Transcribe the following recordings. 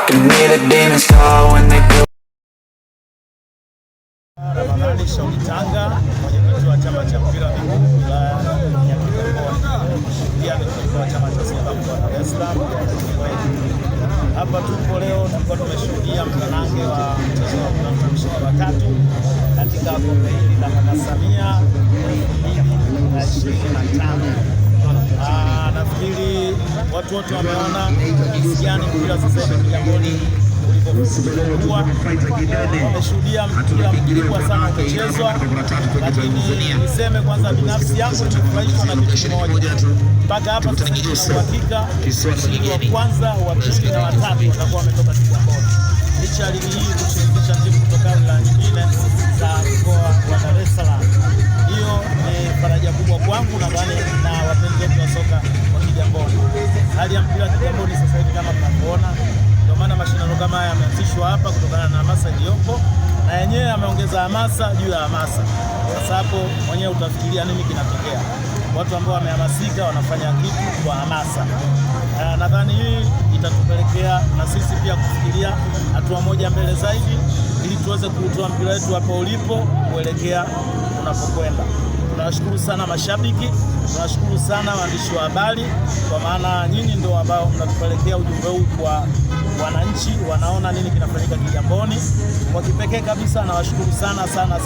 Give me the demons call when they do. Ramadhani Shauri Tanga, mwenyekiti wa chama cha mpira wa miguu wilaya ya Kigamboni, pia ni mwenyekiti wa chama cha Simba mkoa wa Dar es Salaam. Hapa tupo leo, tulikuwa tumeshuhudia mtanange wa mchezo wa tatu katika kombe hili la Mama Samia 2025. Nafikiri watu wote wameona jinsi gani mpira sasa hivi Kigamboni ulivyokuwa. Wameshuhudia mpira mkubwa sana umechezwa, lakini niseme kwanza binafsi yangu nimefurahishwa na kitu kimoja. Mpaka hapa sasa tuna uhakika mshindi wa kwanza, wa pili na wa tatu watakuwa wametoka Kigamboni. Licha ya ligi hii kushirikisha timu kutoka wilaya nyingine za mkoa wa Dar es Salaam. Hiyo ni faraja kubwa kwangu na wapenzi wetu wa soka wa Kigamboni. Hali ya mpira Kigamboni sasa hivi kama mnavyoona, ndio maana mashindano kama haya yameanzishwa hapa kutokana na hamasa iliyopo, na yenyewe ameongeza hamasa juu ya hamasa. Sasa hapo mwenyewe utafikiria nini kinatokea. Watu ambao wamehamasika wanafanya kitu kwa hamasa. Nadhani hii itatupelekea na sisi pia kufikiria hatua moja mbele zaidi, ili tuweze kuutoa mpira wetu hapo ulipo kuelekea unapokwenda. Tunawashukuru sana mashabiki, tunawashukuru sana waandishi wa habari, kwa maana nyinyi ndio ambao mnatupelekea ujumbe huu kwa wananchi, wanaona nini kinafanyika Kigamboni. Kwa kipekee kabisa nawashukuru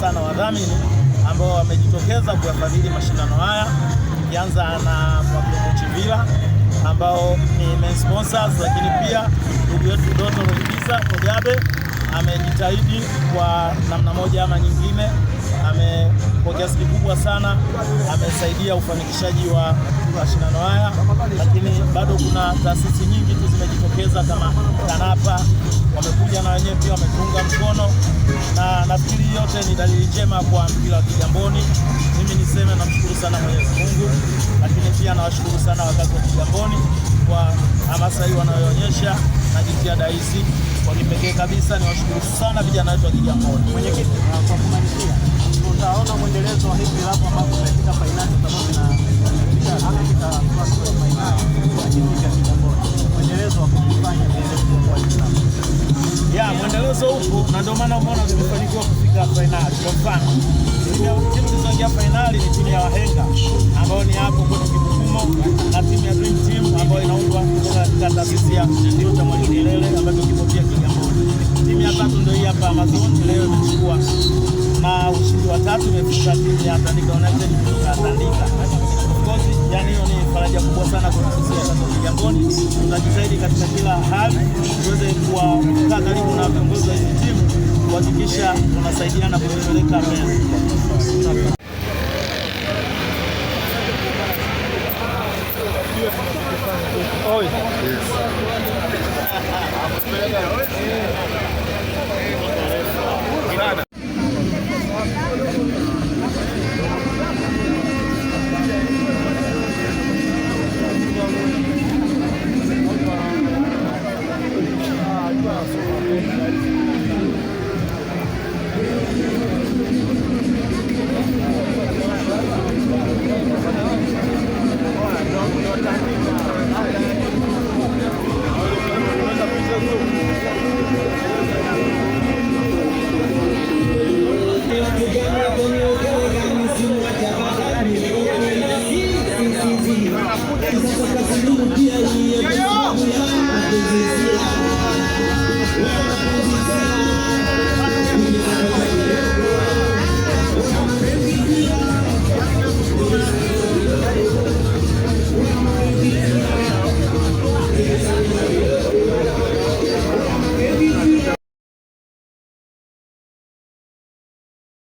sana wadhamini ambao wamejitokeza kuyafadhili mashindano haya, kianza na Chivila ambao ni main sponsors, lakini pia ndugu yetu Doto Rolikiza Kojabe amejitahidi kwa namna moja ama nyingine, kwa kiasi kikubwa sana amesaidia ufanikishaji wa mashindano haya. Lakini bado kuna taasisi nyingi tu zimejitokeza kama TANAPA, wamekuja na wenyewe pia wametunga mkono, na nafikiri yote ni dalili njema kwa mpira wa Kigamboni. Mimi niseme namshukuru sana Mwenyezi Mungu, lakini pia nawashukuru sana wakazi wa Kigamboni kwa hamasa hii wanayoonyesha na jitihada hizi. Kwa kipekee kabisa niwashukuru sana vijana wetu wa Kigamboni. Mwenyekiti, kwa kumalizia, tutaona mwendelezo wa hivi hapo ambapo katika fainali sababu na katika fainali kwa timu ya Kigamboni. Mwendelezo wa kufanya mwendelezo upo, na ndio maana umeona tumefanikiwa kufika fainali. Kwa mfano, timu zilizoingia fainali ni timu ya Wahenga ambao ni hapo kwa Kibukumo, na timu ya Dream Team ambayo inaundwa katika taasisi ya Dr. Mwalimu Nyerere ambayo kipo pia Kigamboni. Timu ya tatu ndio hii hapa Amazon leo imechukua, na ushindi wa tatu imefika timu ya Tandika United kutoka Tandika. Of course, yani hiyo ni faraja kubwa sana kwa sisi wa Kigamboni. Tutajitahidi katika kila hali tuweze kukaa karibu na viongozi wa hizi timu kuhakikisha tunasaidiana kupeleka mbele.